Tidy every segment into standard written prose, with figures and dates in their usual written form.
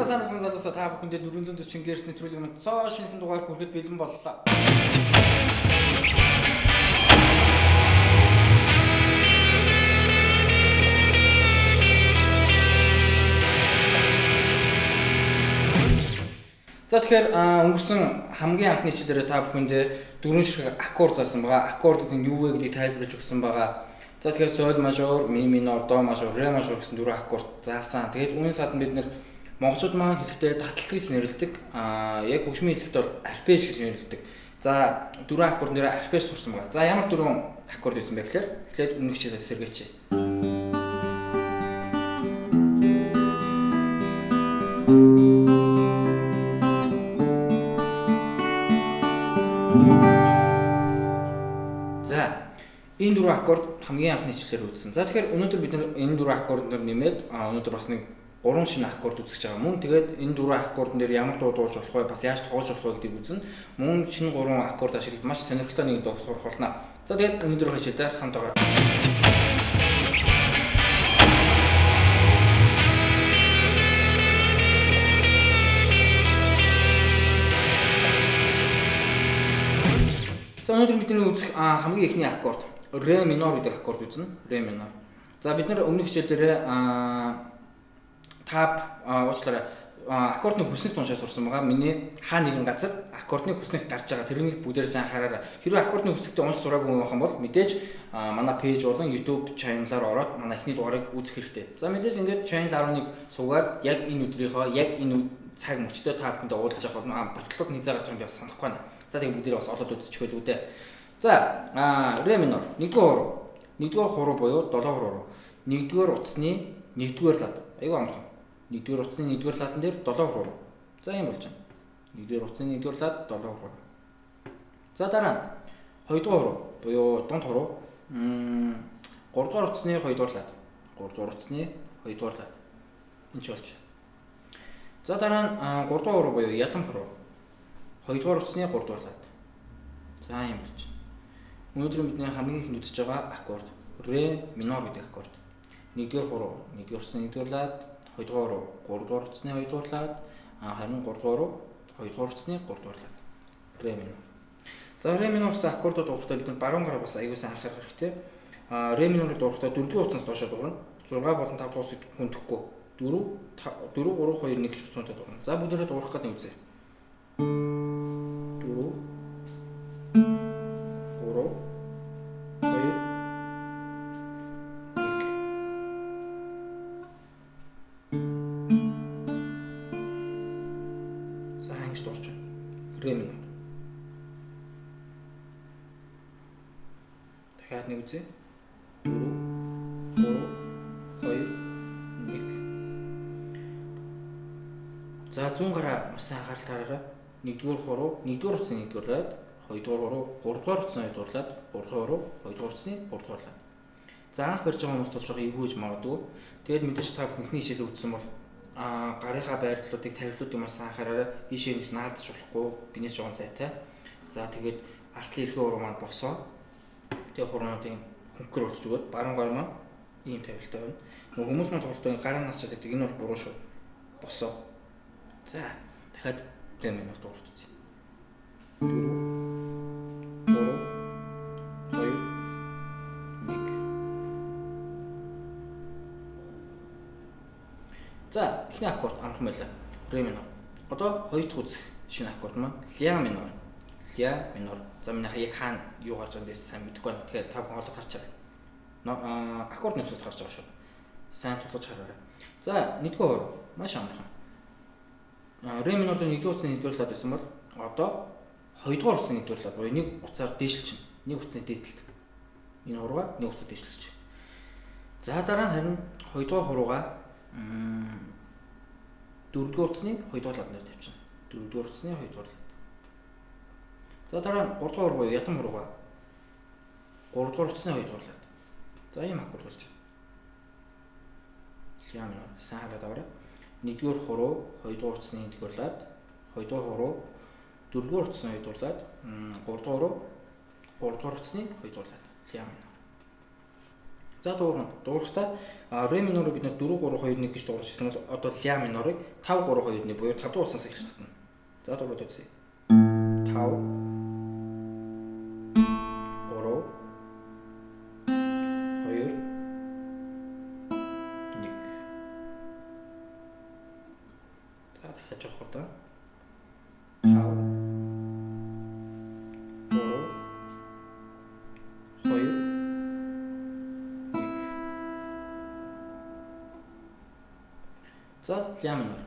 сайн бацхан залуусаа та бүхэндээ 440 Гц нэвтрүүлэг маань цоо шинэхэн дугаар хүрэхэд бэлэн боллоо. За тэгэхээр өнгөрсөн хамгийн анхны шилдэрээ та бүхэндээ дөрвөн ширхэг аккорд заасан байгаа. Аккорд гэдэг нь юу вэ гэдгийг тайлбарлаж өгсөн байгаа. За тэгэхээр соль мажор, ми минор, до мажор, ре мажор гэсэн дөрвөн аккорд заасан. Тэгээд үүний сад бид нэр монголчууд маань хэлэхдээ таталт гэж нэрлэдэг. Яг хөгжмийн хэлэхэд бол арпеж гэж нэрлэдэг. За дөрвөн аккорд нэрээ арпеж сурсан байгаа. За ямар дөрвөн аккорд байсан бэ гэхээр эхлээд өмнөх хичээлээс сэргээч. Энэ дөрвөн аккорд хамгийн анхны хичээлээр үзсэн. За тэгэхээр өнөөдөр бид энэ дөрвөн аккордноор нэмээд өнөөдөр бас нэг 3 шинэ аккорд үзэж байгаа. Мөн тэгээд энэ дөрвөн аккордн дээр ямар дуу дуулж болох вэ? Бас яаж тоглож болох вэ гэдгийг үзнэ. Мөн шинэ 3 аккорд ашиглаж маш сонирхолтой нэг дуу сурах болно. За тэгээд өнөөдөр хичээлдээ хамтдаа За өнөөдөр бидний үзэх хамгийн ихний аккорд ре минор гэдэг аккорд үзнэ. Ре минор. За бид нар өмнөх хичээл дээр тап уучлаарай аккордны хүснэг туншаа сурсан байгаа. Миний хаа нэгэн газар аккордны хүснэг гарч байгаа. Тэрнийг бүгдээр сайн хараарай. Хэрвээ аккордны хүснэгтээ унш сураагүй байх юм бол мэдээж манай пэйж болон YouTube channel-аар ороод манай эхний дугаарыг үзэх хэрэгтэй. За мэдээж ингээд channel 11 суугаад яг энэ өдрийнхөө яг энэ цаг мөчтөө та бүхэндээ уулзаж авах болно. Батлууд нэг заагаад байгаа юм би бас санахгүй байна. За тэгээ бүгдээ бас олоод үзчихвэл үү дээ. За ре минор 1-р хуруу. 1-р хуруу буюу 7 хуруу. 1-р утасны 1-р лад. Айгу амархан. 1-р утасны 1-р ладан дээр 7 хуруу. За юм болж байна. 1-р утасны 1-р лад 7 хуруу. За дараа нь 2-р хуруу буюу дунд хуруу. 3-р утасны 2-р лад. 3-р утасны 2-р лад. Энд ч болж. За дараа нь 3-р хуруу буюу ядам хуруу. 2-р утасны 3-р лад. За юм болж. Өнөөдөр бидний хамгийн их үзэж байгаа аккорд ре минор гэдэг аккорд. 1-р хуруу, 1-р утасны 1-р лад, 2-р хуруу, 3-р утасны 2-р лад, харин 3-р хуруу, 2-р утасны 3-р лад. Ре минор. За ре минор гэсэн аккордод дуугахдаа бид баруун гараа бас аягүй сайн анхаарах хэрэгтэй. Ре минорыг дуугахдаа 4-р утасаас доошоо дуурна. 6 болон 5 дуус хүндэхгүй. 4 3 2 1 гэж утсантай дуурна. За бүгдээрээ дуурах гэдэг нь үзье. 4 ре минор. дахиад нэг үзье. 4 3 2 1. За зүүн гараа маш сайн анхаарал таараарай. 1-р хуруу, 1-р утасны 1-р лад, 2-р хуруу, 3-р утасны 2-р лад, 3-р хуруу, 2-р утасны 3-р лад. За анх барьж байгаа хүмүүст болж байгаа эвгүй гэж магадгүй. Тэгээд мэдээж та бүхний хичээлээ үзсэн бол гарынхаа байрлалуудыг тавилуудыг маш сайн анхаараарай. Ийшээ нэг наадч болохгүй, бинээс жоохон сайтай. За тэгээд артлын эрхээ хуруу маань босоо. Тэгээд хуруунуудын хөнгөр болж өгөөд баруун гар маань ийм тавилттай байна. Нөгөө хүмүүс маань тоглолтоо гараа начаад байдаг. Энэ бол буруу шүү. Босоо. За дахиад ре минор дуулах үзье. 4 3 2 За эхний аккорд амархан байлаа. Ре минор. Одоо хоёр дахь үзэх шинэ аккорд маань ля минор. Ля минор. За миний яг хаана юу гарч байгаа юм бэ сайн мэдэхгүй байна. Тэгэхээр та бүхэн олоод харчаарай. Аккорд нэмсэлт гарч байгаа шүү. Сайн тулгаж хараарай. За 1-р хуруу маш амархан. Ре минорд 1-р утасны 1-р лад байсан бол одоо 2-р утасны 1-р лад буюу нэг утсаар дээшлж чинь. Нэг утасны дээдлэлт. Энэ хуруугаа нэг утсаар дээшлүүлж. За дараа нь харин 2-р хуруугаа 4-р утасны 2-р лад дээр тавьчихна. 4-р утасны 2-р лад. За дараа нь 3-р хуруу буюу ядам хуруугаа 3-р утасны 2-р лад. За ийм аккорд болж байна. Ля минор сайн хараад аваарай. 1-р хуруу 2-р утасны 1-р лад, 2-р хуруу 4-р утасны 2-р лад, 3-р хуруу 3-р утасны 2-р лад. Ля минор. За дуурахтаа ре минорыг бид 4 3 2 1 гэж дуурч ирсэн бол одоо ля минорыг 5 3 2 1 буюу 5 дугаар утсаас эхэлж татна. За дуурайд үзье. 5 3 2 1. За дахиад жоох удаа. 5 3 2 За ля минор.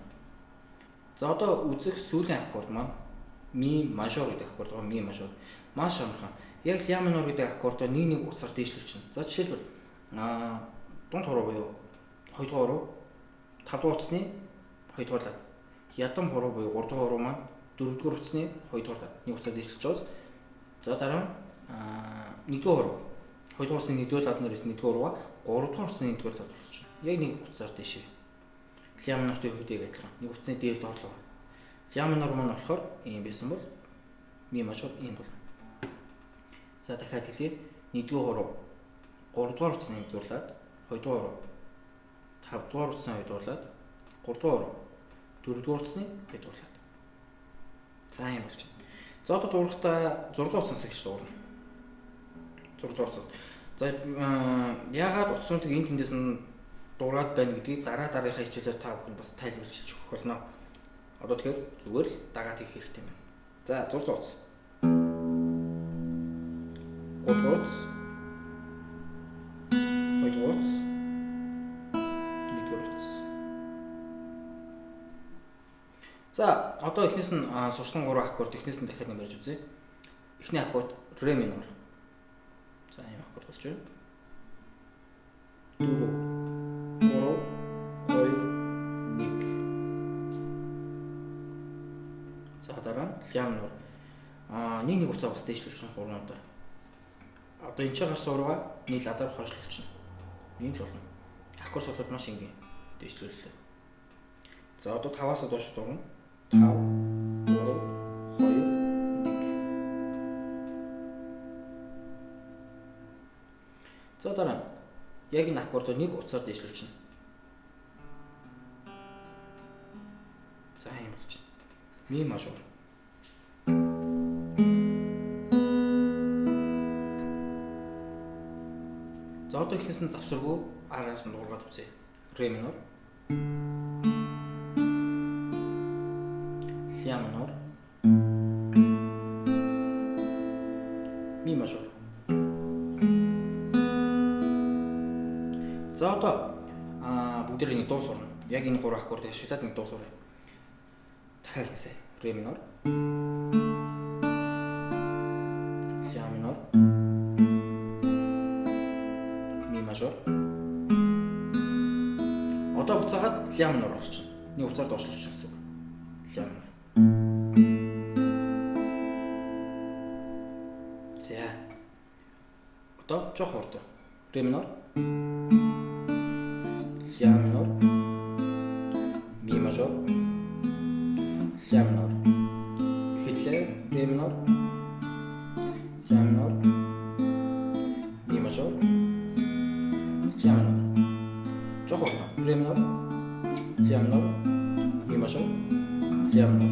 За одоо үзэх сүүлийн аккорд маань ми мажор гэдэг аккорд байгаа. Ми мажор. Маш амархан. Яг ля минор гэдэг аккордоо нэг утсаар дээшлүүлчихнэ. За жишээлбэл дунд хуруу буюу 2 дугаар хуруу 5 дугаар утасны 2 дугаар лад. Ядам хуруу буюу 3 дугаар хуруу маань 4 дугаар утасны 2 дугаар лад. Нэг утсаар дээшлүүлж байгаа. За дараа нь 1 дугаар хуруу 2 дугаар утасны 1 дугаар лад нэрээс 1 дугаар хурууга 3 дугаар утасны 1 дугаар лад болчихно. Яг нэг утсаар дээшээ. Ля минорт үедээ адилхан. Нэг утасны дээр доорлоо. Ля минор маань болохоор ийм байсан бол ми мажор ийм бол. За дахиад хэлье. 1-р хуруу 3-р утасны 1-р лад, 2-р хуруу 5-р утасны 2-р лад, 3-р хуруу 4-р утасны 2-р лад. За ийм болж байна. За одоо дуурахтаа 6-р утаснаас эхэлж дуурна. 6-р утас. За яагаад утаснуудыг энэ тэндээс нь дуурайд байна гэдгийг дараагийнхаа хичээлээр та бүхэн бас тайлбарлаж хэлж өгөх болно. Одоо тэгэхээр зүгээр л дагаад хийх хэрэгтэй байна. За 6 дугаар утас. 3 дугаар утас. 2 дугаар утас. 1 дугаар утас. За одоо эхнээс нь сурсан 3 аккорд эхнээс нь дахиад нэмэрж үзье. Эхний аккорд ре минор. За ийм аккорд болж байна. 4 дараа нь ля минор нэг утсаа бас дээшлүүлчихсэн хуруундаа. Одоо энэ ч гарсан хурууга нэг ладаар хойшлуулчихна. Ийм л болно. Аккорд судлаад маш энгийн дээшлүүллээ. За одоо 5-аас доош дуурна. 5 3 2 1. За дараа нь яг энэ аккордоо нэг утсаар дээшлүүлчихнэ. За ийм болж байна. Ми мажор. За одоо эхлээс нь завсаргүй араас нь дуургаад үзье. Ре минор. Ля минор. Ми мажор. За одоо бүгдээр нэг дуу сурна. Яг энэ 3 аккорд яшилаад нэг дуу сурна. Дахиад хэлсэй. Ре минор. Ля минор. Мажор. Одоо буцаагаад ля минор болчихно. Нэг уцаар доошлуулчих гэсэн үг. Ля минор. За. Одоо жоох хурдан. Ре минор. Ля минор. Ми мажор. Ля минор. Эхлээ ре минор. Ля минор. Ми мажор. Ля минор. Жоох хурдан. Ре минор. Ля минор. Ми мажор. Ля минор.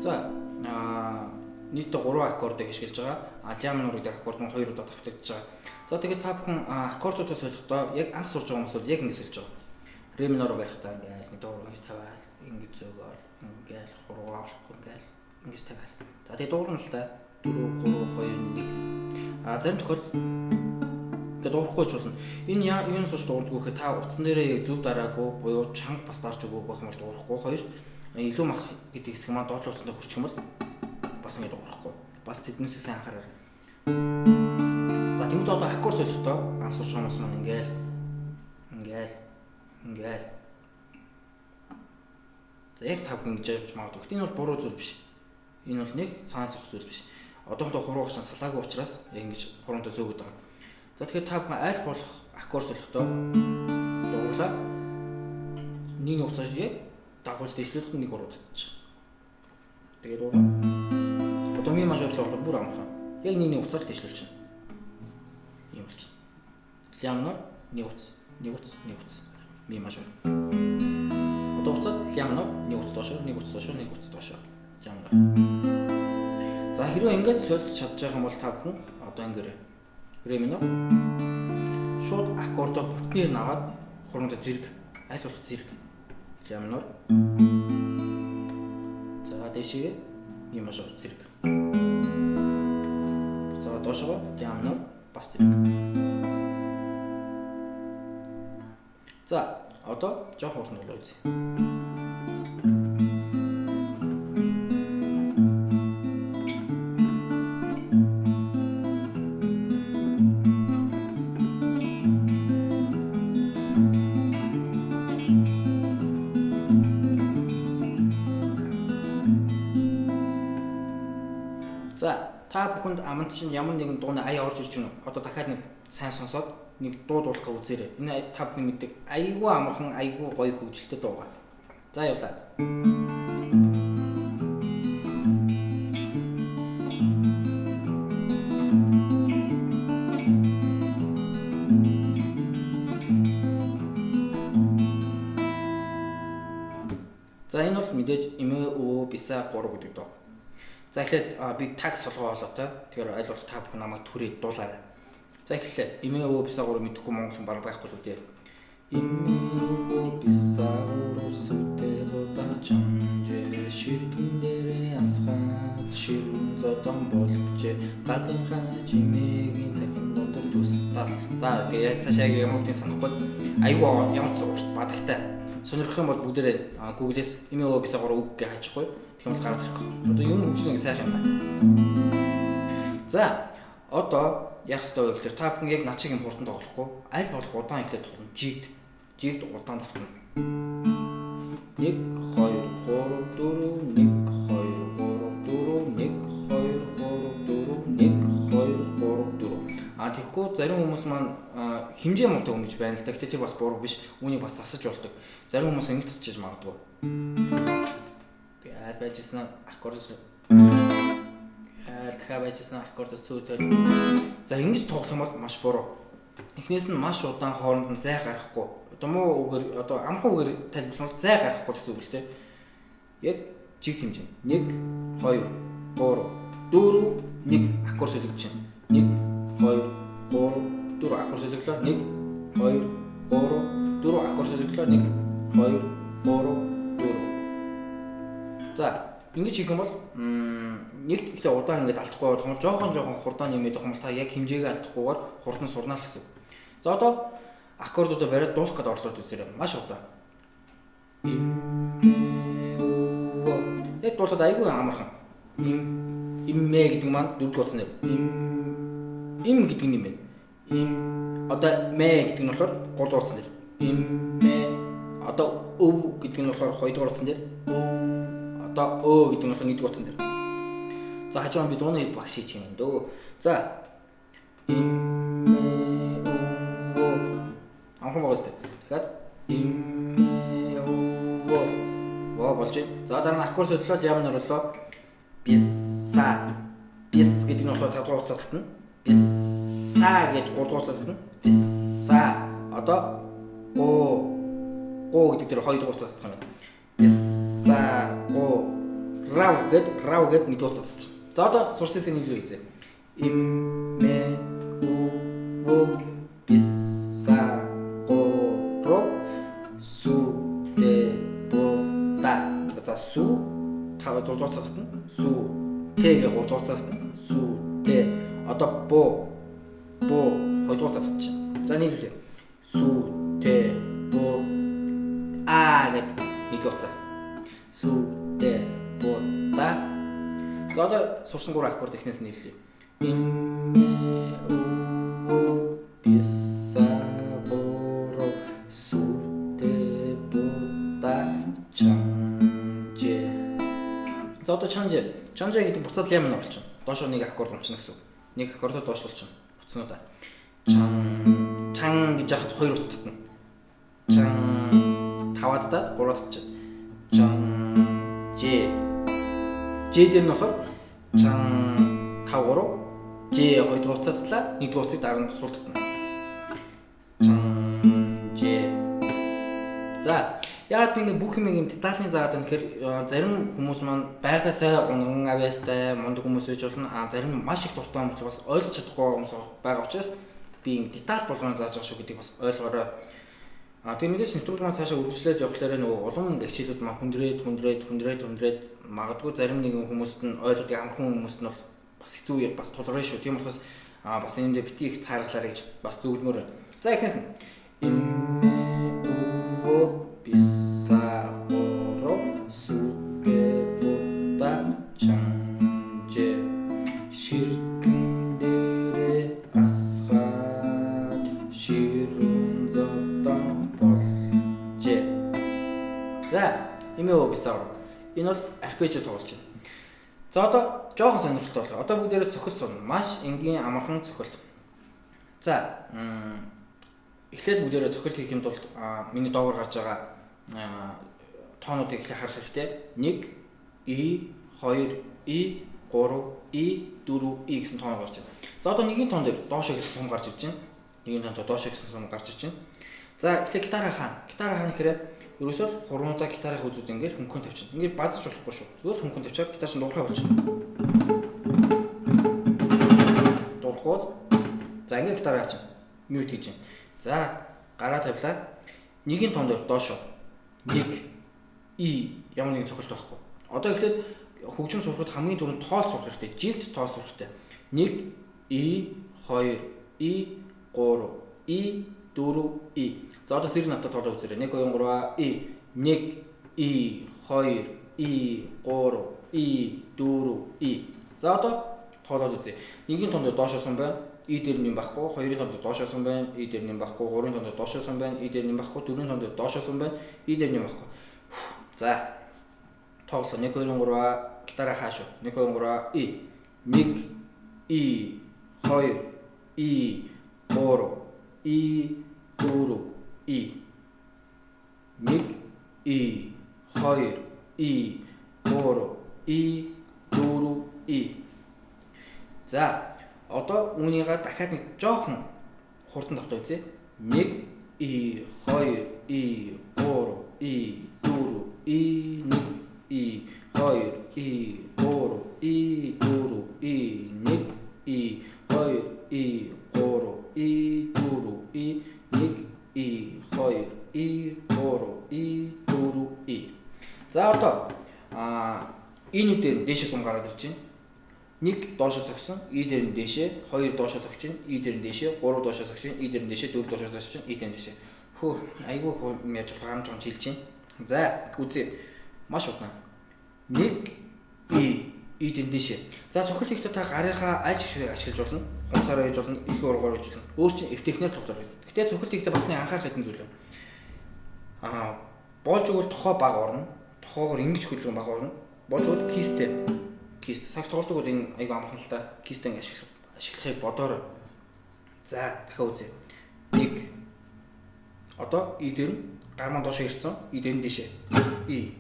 За нийтдээ 3 аккордыг ашиглаж байгаа. Ля минор гэдэг аккорд нь 2 удаа давтагдж байгаа. За тэгээд та бүхэн аккордуудаас солихдоо яг анх сурж байгаа хүмүүс бол яг ингэ солиж байгаа. Ре минор барихтаа ингээл нэг дуур ингэж тавиал, ингэж зөөгөөл, ингээл хуруугаа олохгүй ингээл ингэж тавиал. За тэгээд дуурна л та 4 3 2 1. Зарим тохиолдолд ингээд дуурахгүй ч болно. Энэ юун сууж дуурдгүй гэхэд та утсан дээрээ зөв дараагүй буюу чанга бас дарж өгөөг байх юм бол дуурахгүй. Хоёр илүү мах гэдэг хэсэг маань доотлох утсанд хүрчих юм бол бас ингэ дуурахгүй. Бас тэднээс сайн анхаарай. За тэгвэл одоо аккорд солихдоо анх сурч байгаа хүмүүс маань ингээл за яг тав ингэж явж магадгүй. Энэ бол буруу зүйл биш. Энэ бол нэг цаан зөх зүйл биш. Одоохондоо хуруугч салаагүй учраас яг ингэж хуруунтай зөөгд байгаа. За тэгэхээр та бүхэн аль болох аккорд солихдоо дуурлаа. Нэг хугацааш яг дагуулж дэвшлүүлэхэд нэг уруу татчих. Тэгээд уруу. Одоо ми мажорлоо бүр амархан. Яг нэг хугацаар дэвшлүүлчихнэ. Ийм болчихно. Ля минор нэг хугацаа, нэг хугацаа, нэг хугацаа. Ми мажор. Одоо хугацаа ля минор нэг хугацаа доошоо, нэг хугацаа доошоо, нэг хугацаа доошоо. Ля минор. За хэрвээ ингэж сольж чадж байгаа юм бол та бүхэн одоо ингэрээ. Ре минор. Шууд аккордоо бүтнээр наваад хурмд зэрэг аль болох зэрэг. Ля минор. За дэшигээ ми мажор зэрэг. За доошоо ля минор бас зэрэг. За одоо жоох хурдан болоо үзье. За та бүхэнд аманд чинь ямар нэгэн дууны ая орж ирж байна. Одоо дахиад нэг сайн сонсоод нэг дуу дуулах үзээрэй. Энэ та бүхэн мэддэг айгүй амархан, айгүй гоё хөгжилтэй дуу байна. За явлаа. За энэ бол мэдээж эмээ өвөө бисаа 3 гэдэг дуу. За эхлээд би таг солгоо болоотой. Тэгэхээр аль болох та бүхэн намайг түрээд дуулаарай. За эхлээ эмээ өвөө бисаа 3 мэдэхгүй монголын баг байхгүй л үү. Эмээ өвөө бисаа 3 сүтээ бодачанжээ ширтэн дээрээ асгаад ширүүн зодон болжээ галын хаач эмээгийн тагнуудад тусдаас та яг цаашаа юм уу санахгүй айгүй ямар ч урт бадагтай сонирхох юм бол бүгдээрээ Google-с эмээ өвөө бисаа 3 үг гэж хайчихгүй. Тэгэхээр гараад ирэхгүй. Одоо юм хөгжлөө сайхан юм байна. За одоо яах ёстой вэ гэхээр та бүхэн яг над шиг юм хурдан тоглохгүй аль болох удаан ихлэх тоглоно. Жигд удаан тавтана. 1 2 3 4 1 2 3 4 1 2 3 4 1 2 3 4 тэгэхгүй зарим хүмүүс маань хэмжээ муутай өмж байна л да. Гэтэ тэр бас буруу биш. Үүнийг бас засаж болдог. Зарим хүмүүс ингэж тасчиж магадгүй. Тэгээд байжснаа аккордс дахиад байжснаа аккордс цөөтэй. За ингэж тоглох юм бол маш буруу. Эхнээс нь маш удаан хооронд нь зай гарахгүй. Одоо муу үгээр одоо амхан үгээр тайлбарлавал зай гарахгүй гэсэн үг л дээ. Яг жиг хэмжээ. 1 2 3 4 1 аккорд солигдож байна. 1 2 3 4 аккорд солигдлоо. 1 2 3 4 аккорд солигдлоо. 1 2 3 4. За ингэж хийх юм бол нэгт ихтэй удаан ингэж алдахгүй байх юм бол жоохон хурдан нэмээд байх юм бол та яг хэмжээгээ алдахгүйгээр хурдан сурнаа л гэсэн. За одоо аккордуудаа бариад дуулах гэдэг орлоод үзээрэй. Маш удаан. Яг дуулахад айгүй амархан. Иммэ гэдэг маань дөрөв гоцсон юм. Им гэдэг нь юм байна. Одоо мэ гэдэг нь болохоор 3 дугаар утсан дээр. Иммэ одоо өв гэдэг нь болохоор 2 дугаар утсан дээр. Одоо өө гэдэг нь болохоор 1 дугаар утсан дээр. За хажуу би дууны багш хийх юм дөө. За иммэ өө анхан байгаас тэ. Тэгэхээр иммэ өө болж байна. За дараа нь аккорд солиулаад ямар нөрлөө. Биса бис гэдэг нь болохоор 5 дугаар утсаа татна. Биса гэдэг 3 дугаар утсаа татна. Биса одоо го гэдэг дээр 2 дугаар утсаа татах юм. Биса го рав гэд 1 дугаар утсаа татчих. За одоо сурсыг нийлээ үзье. Иммэ өө биса го ро су тэ бота. За су 5 дугаар утсаа татна. Су Т-гээ 3 дугаар утсаа татна. Су Т одоо бо 2 дугаар утсаа татчих. За нийлүүлээ. Су Т бо а гэд 1 дугаар утсаа. Су Т бо та. За одоо сурсан 3 аккорд эхнээс нь нийллээ. Иммэ өө биса боро су Т бо та чанже. За одоо чанже гэдэг буцаад ля минор болчихно. Доошоо нэг аккорд унчна гэсэн үг. Нэг аккордоо доошлуулчихна. Буцнуудаа. Чан чан гэж яхад хоёр утас татна. Чан таваад та гурав татчих. Чан Ж. Ж дээр нь болохоор чан 5 3 Ж 2 дугаар утсаа татлаа. 1 дугаар утсыг дараа нь сул татна. Чан Ж. За яагаад би ингэ бүх юм ийм детальны заагаад байна гэхээр зарим хүмүүс маань байгалаасаа унган авьяастай мундаг хүмүүс байж болно. Зарим маш их дуртай хүмүүс бас ойлгож чадахгүй хүмүүс байгаа учраас би ийм деталь болгоно зааж байгаа шүү гэдгийг бас ойлгоорой. Тэгээ мэдээж нэвтрүүлэг маань цаашаа үргэлжлээд явхлаараа нөгөө улам хичээлүүд маань хүндрээд магадгүй зарим нэгэн хүмүүст нь ойлгодгийг амархан хүмүүст нь бас хэцүү бас тулгарна шүү. Тийм болохоос бас энэ дээр бити их цааргалаарай гэж бас зөвлөмөр байна. За эхнээс нь Писаоро сукебута чанже ширкэн дээрээ асгаад ширүүн зотон болжээ. За имэо писаоро энэ бол арпежи тоглож байна. За одоо жоохон сонирхолтой болоо. Одоо бүгдээрээ цохилт сууна. Маш энгийн амархан цохилт. За эхлээд бүгдээрээ цохилт хийхэд бол миний доогоор гарч байгаа тоонуудыг эхлээд харах хэрэгтэй. 1 И 2 И 3 И 4 И гэсэн тоон гарч байна. За одоо нэгэн тоон дээр доошо гэсэн сум гарч ирж байна. Нэгэн тоонд доошо гэсэн сум гарч ирж байна. За эхлээд гитара хаана гэхээр ерөөсөө хурмуудаа гитарын үзүүд ингээд хөнгөн тавьчихна. Ингээд базж болохгүй шүү. Зүгээр хөнгөн тавьчаад гитар шин дуурхай болчихно. Дуурхгоо. За ингээд гитар хаачна. Мьют хийж байна. За гараа тавилаа. Нэгэн тоон дээр доошо 1 И ямар нэгэн цохилт байхгүй. Одоо эхлээд хөгжим сурахад хамгийн түрүүнд тоол сурах хэрэгтэй. Жигт тоол сурах хэрэгтэй. 1 И 2 И 3 И 4 И. За одоо зэрэг надад тоолоо үзээрэй. 1 2 3 И 1 И 2 И 3 И 4 И. За одоо тоолоод үзье. Нэгэн тоон дээр доошо сум байна. И дээр нэм байхгүй, хоёрын тонд доошоо сум байна, И дээр нэм байхгүй, гурван тонд доошоо сум байна, И дээр нэм байхгүй, дөрвөн тонд доошоо сум байна, И дээр нэм байхгүй. За. Тоглоо 1 2 3 гитара хаашаа. 1 2 3 И 1 И 2 И 3 И 4 И 1 И 2 И 3 И 4 И. За одоо үүнийгээ дахиад нэг жоохон хурдан давтаа үзье. 1 И 2 И 3 И 4 И 1 И 2 И 3 И 4 И 1 И 2 И 3 И 4 И 1 И 2 И 3 И 4 И. За одоо энүүдээр дээшээ сум гараад ирж байна. 1 доошо зогсон, И дээр нь дээшээ, 2 доошо зогчин, И дээр нь дээшээ, 3 доошо зогчин, И дээр нь дээшээ, 4 доошо зогчин, И дээр нь дээшээ. Хөө, айгүй яаж хамж хэлж байна. За, үзье. Маш удаан. 1 И дээр нь дээшээ. За, цохилт хийхдээ та гарынхаа аль жишгийг ашиглаж болно. Хумсаараа хийж болно, их ургаар хийж болно. Өөр чинь эвтэхнэр тогтоох. Гэтэ цохилт хийхдээ бас нэг анхаарах хэдэн зүйл байна. Болж өгвөл тохоо баг орно. Тохоогоор ингэж хөлгөн баг орно. Болж өгвөл кисттэй. Кист сакс тоглодог энэ айгүй амархан л та кистэн ашиглахыг бодоорой. За дахиад үзье. 1 одоо И дээр нь гар маань доошоо ирсэн. И дээр нь дээшээ. И.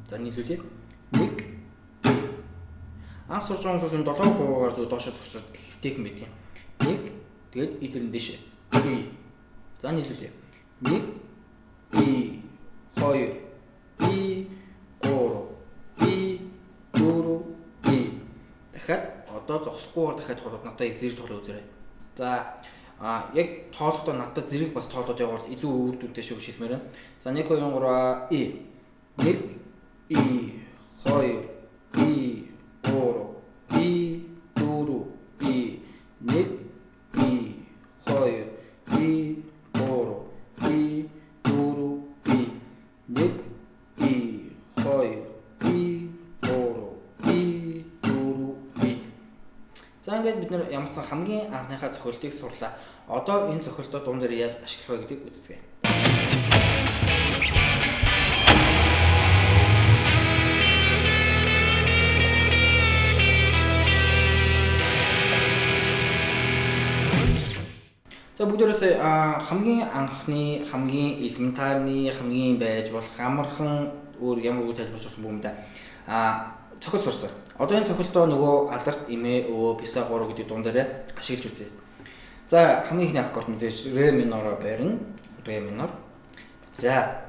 За нийлүүлээ. 1 анх сурч байгаа хүмүүс энэ 7%-аар зөв доошоо зогсоод хэвтэйхэн байдаг юм. 1 тэгээд И дээр нь дээшээ. И. За нийлүүлээ. 1 И 2 И 3 И 4 дахиад одоо зогсохгүйгээр дахиад тоглоод надад яг зэрэг тоглоо үзээрэй. За яг тоолохдоо надад зэрэг бас тоолоод явбал илүү үр дүнтэй шүү гэж хэлмээр байна. За 1 2 3 И 1 И 2 И 3 И 4 И 1 И 2 И 3 И 4 И 1 И 2 И 3 И 4 И. За ингээд бид нэр ямар ч хамгийн анхныхаа цохилтыг сурлаа. Одоо энэ цохилтоо дуун дээр яаж ашиглах вэ гэдгийг үзье. За бүгдээрээс хамгийн анхны, хамгийн элементарны, хамгийн байж болох амархан өөр ямар үг тайлбарч болох юм бэ? Цохол сурсан. Одоо энэ цохолтоо нөгөө алдарт эмээ өвөө писа 3 гэдэг дуун дээр ашиглаж үзье. За хамгийн ихний аккорд мэдээж ре минороо барина. Ре минор. За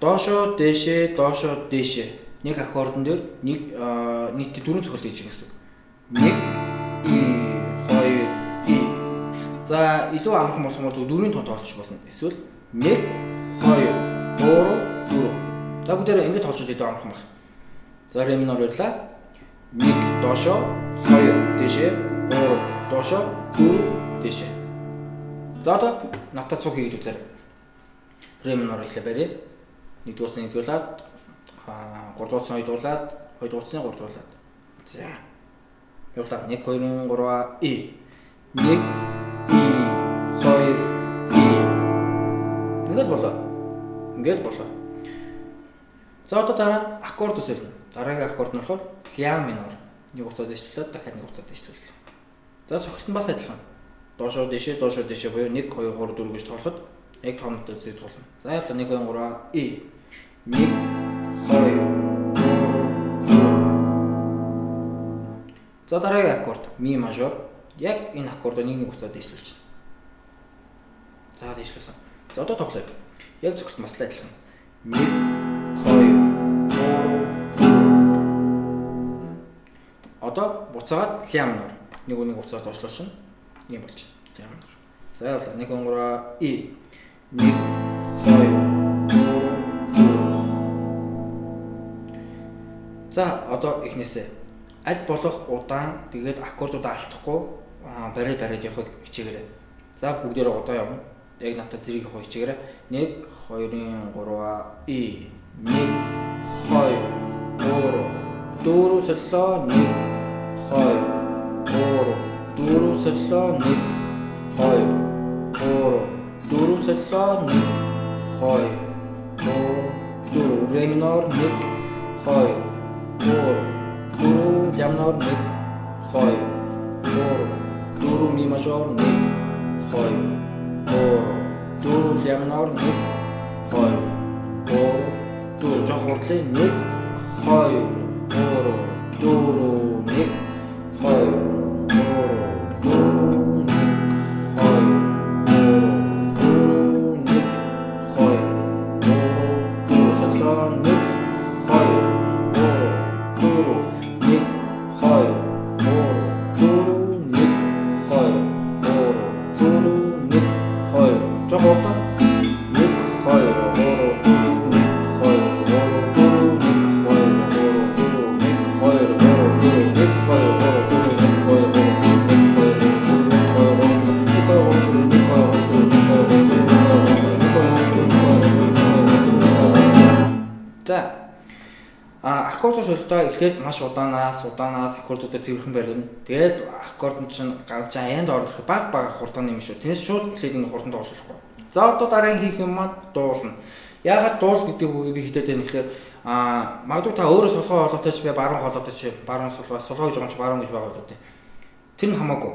доошоо дээшээ нэг аккордон дээр нэг нийт 4 цохол хийж гэнэ гэсэн. 1 2 и. За илүү амархан болох юм бол зөв 4-ийн тон тоолчих болно. Эсвэл 1 2 3 4. За бүгдээрээ ингэж тоолж илүү амархан байна. За ре минор байлаа. 1 доошоо 2 дээшээ 3 доошоо 4 дээшээ. За одоо натаа цуг хийгээд үзээрэй. Ре минор ихлэ барья. 1 дууссан 1 дуулаад 3 дууссан 2 дуулаад 2 дууссан 3 дуулаад. За. Явлаа 1 2 3 и 1 2 и. Ингээд болоо. За одоо дараа аккорд төсөөлнө. Дараагийн аккорд нь болохоор ля минор. Нэг уцаад дэвшлээ, дахиад нэг уцаад дэвшлээ. За цохилт нь бас адилхан. Доошоо дээшээ буюу 1 2 3 4 гэж тоолоход яг тоонтой зүй туулна. За явлаа 1 2 3 и 1 2 3. За дараагийн аккорд ми мажор. Яг энэ аккордыг нэг уцаад дэвшлүүлж байна. За дэвшлсэн. За одоо тоглоё. Яг цохилт бас адилхан. 1 2 одоо буцаагаад ля минор. Нэг үнийг уцаад доошлуулчихна. Ийм болж байна. Ля минор. За явлаа 1 3 и 1 2 За одоо эхнээсээ аль болох удаан тэгээд аккордуудаа алдахгүй бариад явахыг хичээгээрэй. За бүгдээрээ удаан явна. Яг надад зэрэг явах хичээгээрэй. 1 2 3 и 1 2 3 4 соллоо 1 2 3 4 соллоо 1 2 3 4 соллоо 1 2 3 ре минор 1 2 4 ля минор 1 2 4 ми мажор 1 2 4 ля минор 1 2 4 жоох хурдлаа 1 2 3 4 1 2 аккорд солилтоо эхлээд маш удаанаас аккордуудаа цэвэрхэн барьна. Тэгээд аккорд нь чинь гарч аянд оруулах баг хурдан юм шүү. Тэрнээс шууд эхлээд энэ хурдан тоолж болохгүй. За одоо дараагийн хийх юм маань дуулна. Яагаад дуул гэдэг үгийг би хэлээд байна гэхээр магадгүй та өөрөө солгоо холоотой ч баруун холоотой ч баруун солгоо гэж байгаа ч баруун гэж байгаа болоо тэ. Тэр нь хамаагүй.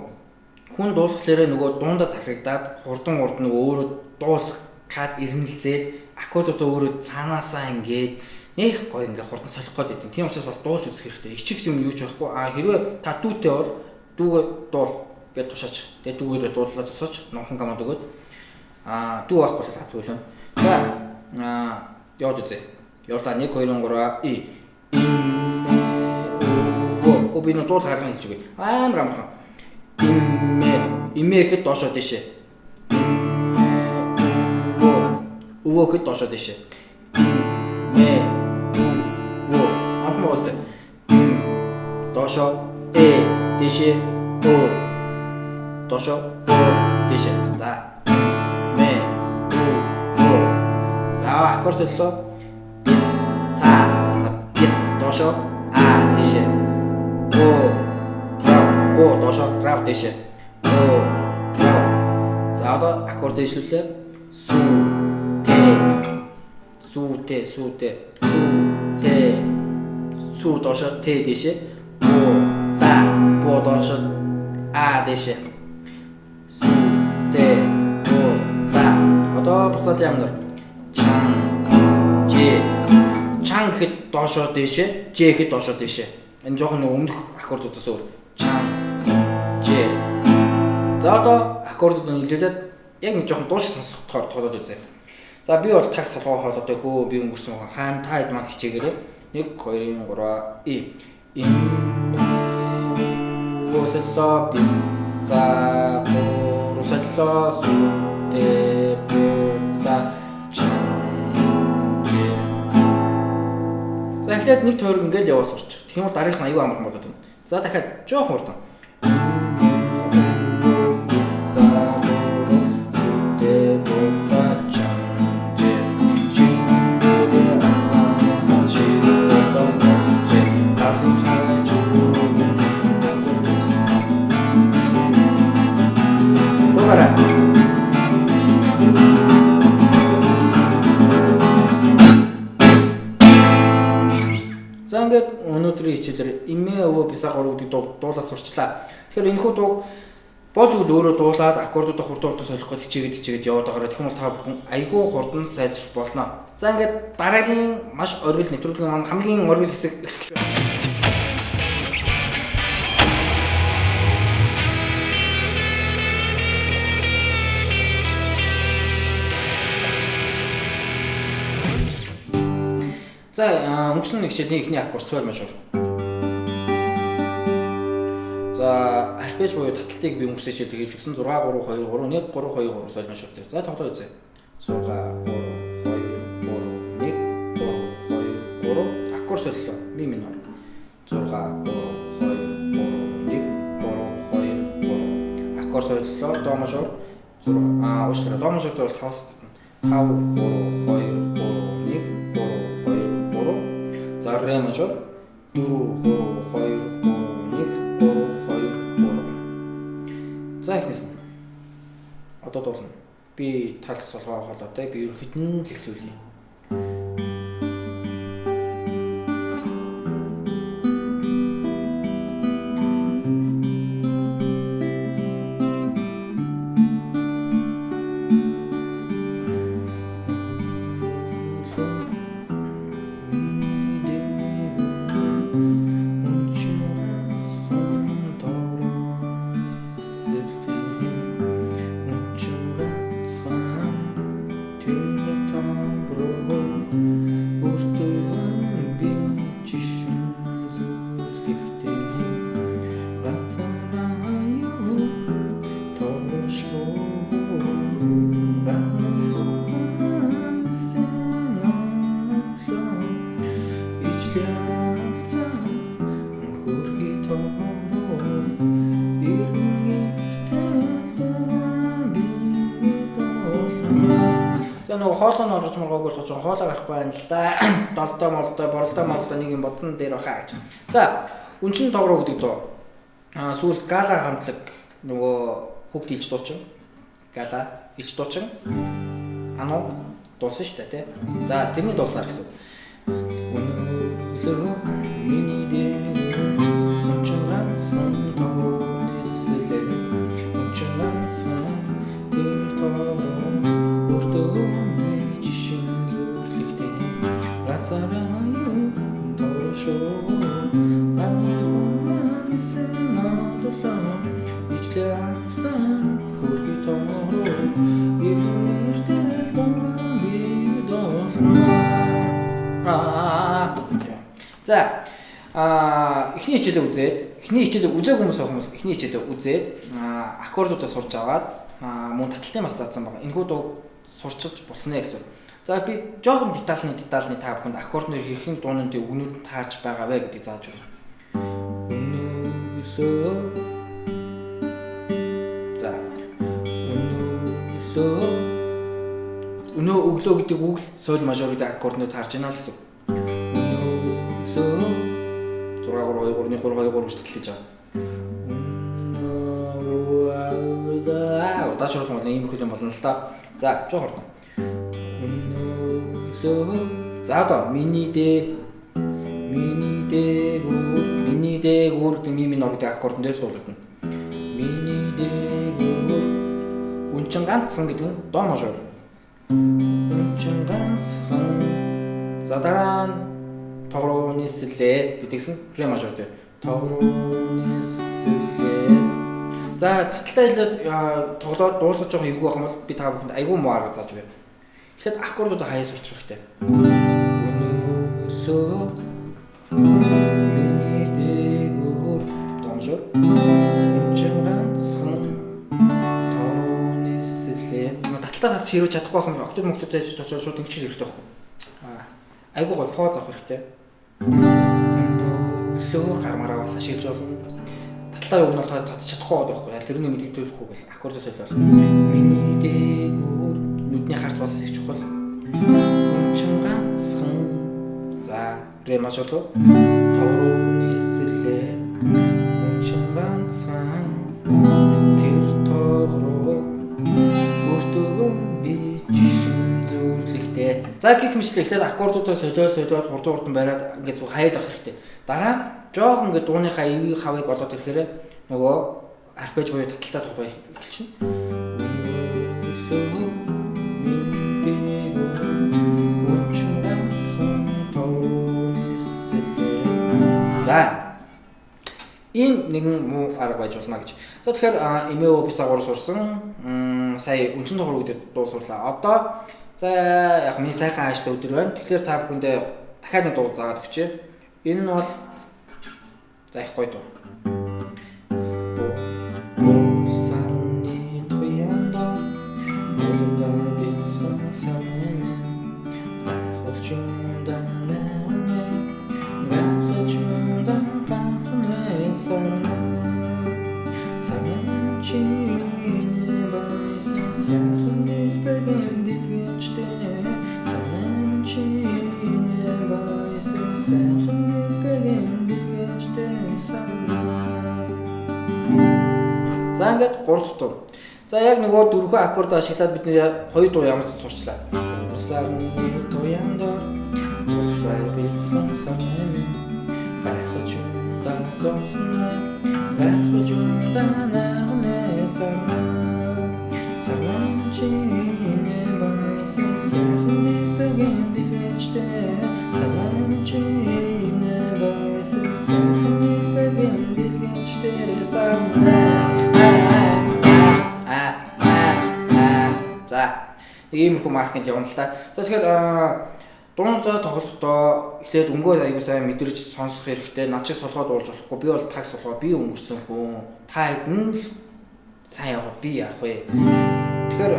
Хүн дуулахлаараа нөгөө дуунда захирагдаад хурдан нөгөө өөрөө дуулах гад ирмэлзээд аккордуудаа өөрөө цаанаасаа ингээд нэг гоё ингээ хурдан солих гээд идэв. Тийм учраас бас дуулж үзэх хэрэгтэй. Ичгс юм юу ч байхгүй. Хэрвээ та дүүтэй бол дүүгээ дуул гэж тушаач. Тэгээд дүүгээрээ дууллаа зогсооч. Номхон команд өгөөд дүү байхгүй л хацгуулна. За яваад үзье. Явлаа 1 2 3 и би нэг дуул харгана хэлж үгүй. Амар амархан. Имээ ихэд доошоо дэшээ. Өвөө ихэд доошоо дэшээ. 도쇼 에 대시 오 도쇼 오 대시 자 аккорд солилоо бис бис доошоо 대시 오 доошоо рав 대시 за одоо аккорд дэвшлүүлээ су доошоо тэ 대시 бо доошоо а 대시 до буцаалын ямар чан ж чан гэхэд доошоо дээшээ, ж гэхэд доошоо дээшээ. Энэ жоохон өмнөх аккордуудаас өөр. Чан ж. За одоо аккордууд нь нийлүүлээд яг нэг жоохон дуу шиг сонсохоор тоглоод үзье. За би бол таг солгоо хоолойтой хөө би өнгөрсөн хаан та хэд маань хичээгээрээ 1 2 3 и солло бисса солло суте бута чан. За эхлээд нэг тойрог ингээл яваас урч. Тэгэх юм бол дараагийнх нь аюу амархан болоод байна. За дахиад жоох хурдан. За ингээд өнөөдрийн хичээлээр имээ өвөө бисаа гурав гэдэг дуулаа сурчлаа. Тэгэхээр энэхүү дууг болж үл өөрөө дуулаад аккордуудаа хурдан солих гэж хичээгээд яваад байгаараа тэгэх юм бол та бүхэн айгүй хурдан сайжрах болно. За ингээд дараагийн маш оргил нэвтрүүлгийн маань хамгийн оргил хэсэг эхлэх байна. За өнгөрсөн нэг хичээлийн эхний аккорд соль мажор. За арпеж буюу таталтыг би өнгөрсөн хичээлд хийж өгсөн 6 3 2 3 1 3 2 3 соль мажор дээр. За тоглоо үзье. 6 3 2 3 1 3 2 3 аккорд солио ми минор. 6 3 2 3 1 3 2 3 аккорд солио до мажор. Уучлаарай до мажор дээр бол 5-аас татна. 5 3 2 За ре мажор 4 3 2 3 1 3 2 3. За ихнээс нь одоо дуулна. Би таг солгоо хоолойтой би ерөөхдөө л эхлүүлье. Хоолой нь орж моргоог болгож хоолой гарахгүй байна л да. Долдоо молдоо, боролдоо молдоо нэг юм бодсон дээр баха гэж. За, үнчин тоглоо гэдэг дуу. Сүүлд гала хамтлаг нөгөө хүүхд ич дуучин. Гала ич дуучин. Ану дуусан шүү дээ, тий. За, тэрний дууснаар гэсэн. Өнөөлөө миний дээр унчаасан тоонэслээ. Унчаасан тэр тоон өртөө Цараю торошо амнаа сэмадла ичлэцэн хурги торо ирнэрдэл томбидо. За эхний хичээлээ үзээд эхний хичээлээ үзээгүй хүмүүс байх юм бол эхний хичээлээ үзээд аккордуудаа сурч аваад мөн таталтын бас заасан байгаа. Энэхүү дуу сурчиж болно гэсэн. За би жоохон детальны та бүхэнд аккорд нэр хэрхэн дуунуудын өгнүүд таарч байгаа вэ гэдгийг зааж өгье. За. Өнөө өглөө гэдэг үг соль мажор гэдэг аккорд нэр таарч байна л гэсэн. Өнөө 6 3 2 3 3 2 3 гэж татлаж байгаа. Удаа шуурх юм бол ийм их юм болно л да. За, жоо хурдан. За одоо миний дээгүүр ми минор гэдэг аккорд дээр л дуулагдана. Миний дээгүүр үнчин ганцхан гэдэг нь до мажор. Үнчин ганцхан. За дараа нь тогрооны сэлээ гэдгсэн ре мажор дээр. Тогрооны сэлээ. За таталтай хэлээд тоглоод дуулгаж байгаа юу гэх юм бол би та бүхэнд айгүй муу арга зааж байна. Эхлээд аккордуудаа хаяа сурч хэрэгтэй. Өнөөлөө миний дээгүүр донжоо. Үнчин ганцхан тогрооны сэлээ. Таталтаа татч хэрвээ чадахгүй байх юм октод мөктөд байж очоод шууд ингэчих хэрэгтэй байхгүй. Айгүй гой фоо заах хэрэгтэй. Өнөөлөө гармаараа бас ашиглаж болно. Таталтаа юу нь бол татч чадахгүй байхгүй. Тэрний мэдээлэхгүй бол аккордоо солиол. Миний дээгүүр нүдний харт бас их чухал. Үнчин ганцхан. За ре мажор руу тогрооны сэлээ. Үнчин ганцхан. Тэр тогроо өөртөө би жишин зүрлэхтэй. За гэх мэтлээ ихлээр аккордуудаа солиод хурдан бариад ингээд зүг хаяад авах хэрэгтэй. Дараа нь жоох ингээд дууныхаа ивийг хавыг олоод ирэхээр нөгөө арпеж буюу таталтаа тоглох эхэлчихнэ. За ийм нэгэн муу арга байж болно гэж. За тэгэхээр эмэо би сагуур сурсан. Сая өнчин тоглох үедээ дуу сурлаа. Одоо за яг миний сайхан ааштай өдөр байна. Тэгэхээр та бүхэндээ дахиад нэг дуу заагаад өгчээ. Энэ нь бол за их гоё дуу. Сарны туянда болоо бицэн санаа хөлчүндэ за ингээд 3 дуу. За яг нөгөө дөрвөн аккорд ашиглаад бид нэр 2 дуу ямар ч сурчлаа. Сарны туянда болоо бицэн санаа за ийм их маркетинг явна л та. За тэгэхээр дуунуудаа тоглохдоо эхлээд өнгөө аягүй сайн мэдэрч сонсох хэрэгтэй. Над шиг солгоод уулж болохгүй. Би бол таг солгоо, би өнгөрсөн хүн. Та хэдэн л сайн яваа, би яах вэ? Тэгэхээр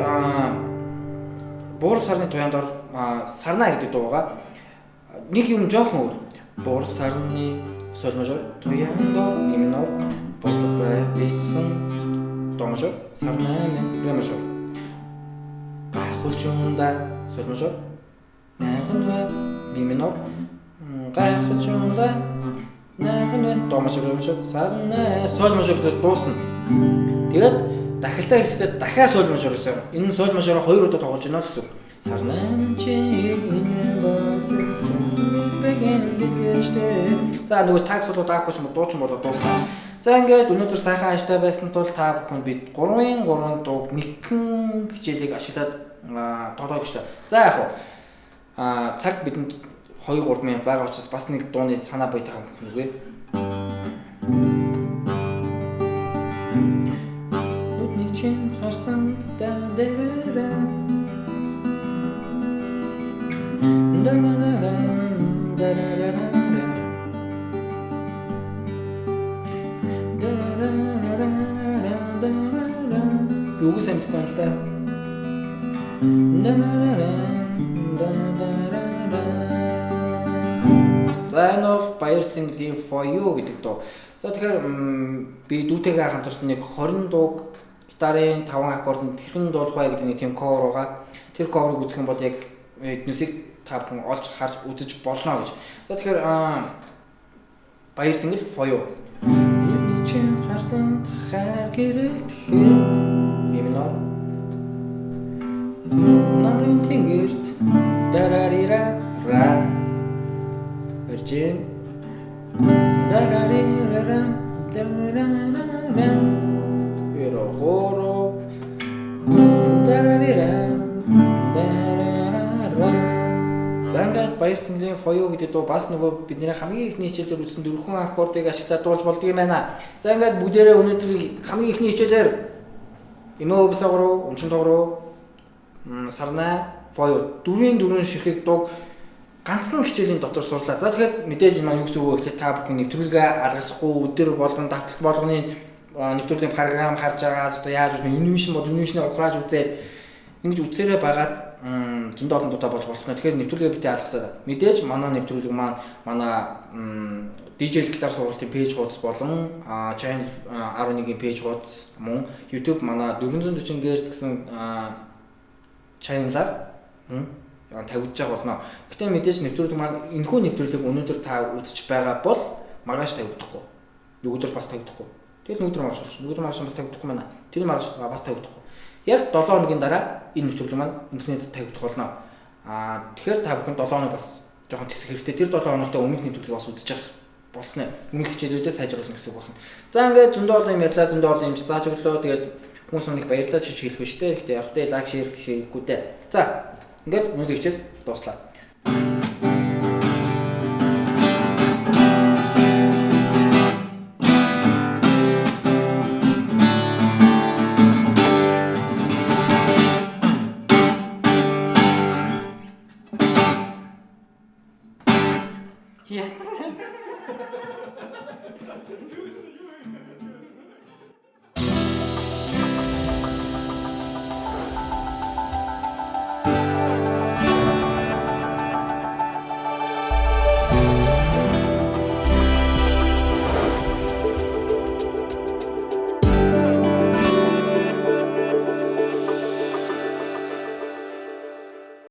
буур сарны туяндор сарна гэдэг дуу байгаа. Нэг юм жоохон өөр. Буур сарны соль мажор туяндор ми минор болоо бицэн до мажор сарна ре мажор. Гахулчунда соль мажор Нагнэ ми минор гайхачунда нагнэ до мажор сарна соль мажор гэдэг дуусна. Тэгээд дахилтаа хэлэхдээ дахиад соль мажор гэсэн. Энэ соль мажороо 2 удаа тоглож байна гэсэн. Сарна за нөгөө таг солио даахгүй ч юм уу дуу ч юм болоо дуусна. За ингээд өнөөдөр сайхан ааштай байсан тул та бүхэн бид 3 дууг нэгэн хичээлийг ашиглаад тоглоё гэж. За яг уу цаг бидэнд 2-3 минут байгаа учраас бас нэг дууны санаа бойтойх юм үгүй. Нүдний чин харсан дэвэрэ би үгүй сайн мэдгүй юм л та. За энэ бол Баяр Singling For You гэдэг дуу. За тэгэхээр би дүүтэйгээ хамтарсан нэг 20 дууг гитарын 5 аккордод хэрхэн дуулах вэ гэдэг нэг тийм cover байгаа. Тэр cover-ыг үзэх юм бол яг эднүсийг та бүхэн олж харж үзэж болно гэж. За тэгэхээр Баяр Singling For You. Бидний чин харсан хар гэрэлт хэд минор намын тэнгэрт дарарира ра Virgin дарарира дарарара Эро горо дарарира Баяр Цэнгэлийн Фоё гэдэг дуу бас нөгөө бидний хамгийн ихний хичээлээр үзсэн дөрвөн аккордыг ашиглаад дуулж болдго юм байна. За ингээд бүгдээрээ өнөөдөр хамгийн ихний хичээлээр Имөө бисагруу, унчин тогруу, сарнаа, Фоё дөрвөн ширхэг дууг ганцхан хичээлийн дотор сурлаа. За тэгэхээр мэдээж маань юу гэсэн үг вэ гэхээр та бүхэн нэвтрүүлгээ алгасахгүй өдөр болгон давталт болгоны нэвтрүүлгийн програм харж байгаа. Одоо яаж үзнэ юнишн ухрааж үзээд ингэж үзээрэй байгаад зөндөө олон дуудаа болж болох нь. Тэгэхээр нэвтрүүлгээ битээ алгасаа. Мэдээж манай нэвтрүүлэг маань манай DJ гитар сургалтын пэйж хуудас болон Channel 11-ийн пэйж хуудас мөн YouTube манай 440 Hz гэсэн channel-аар тавьж байгаа болно. Гэтэ мэдээж нэвтрүүлэг маань энэхүү нэвтрүүлэг өнөөдөр та үзэж байгаа бол маргааш тавигдахгүй. Нөгөөдөр бас тавигдахгүй. Тэгээд нөгөөдөр маргааш болчих. Нөгөөдөр маргааш бас тавигдахгүй байна. Тэр маргааш бас тавигдахгүй. Яг 7 хоногийн дараа энэ нэвтрүүлэг маань интернетд тавигдах болно. Тэгэхээр та бүхэн 7 хоног бас жоохон тэсэх хэрэгтэй. Тэр 7 хоногтой өмнөх нэвтрүүлэг бас үзэж явах болох нэ. Өмнөх хичээлүүдээ сайжруулах гэсэн үг байна. За ингээд зөндөө олон юм ярьлаа, зөндөө олон юм зааж өглөө. Тэгээд хүмүүс өмнөх баярлалаа шиж хэлэх биш үү? Гэхдээ яг тэ лайк, шеэр хийхгүй дээ. За ингээд өнөөдөр хичээл дуслаа.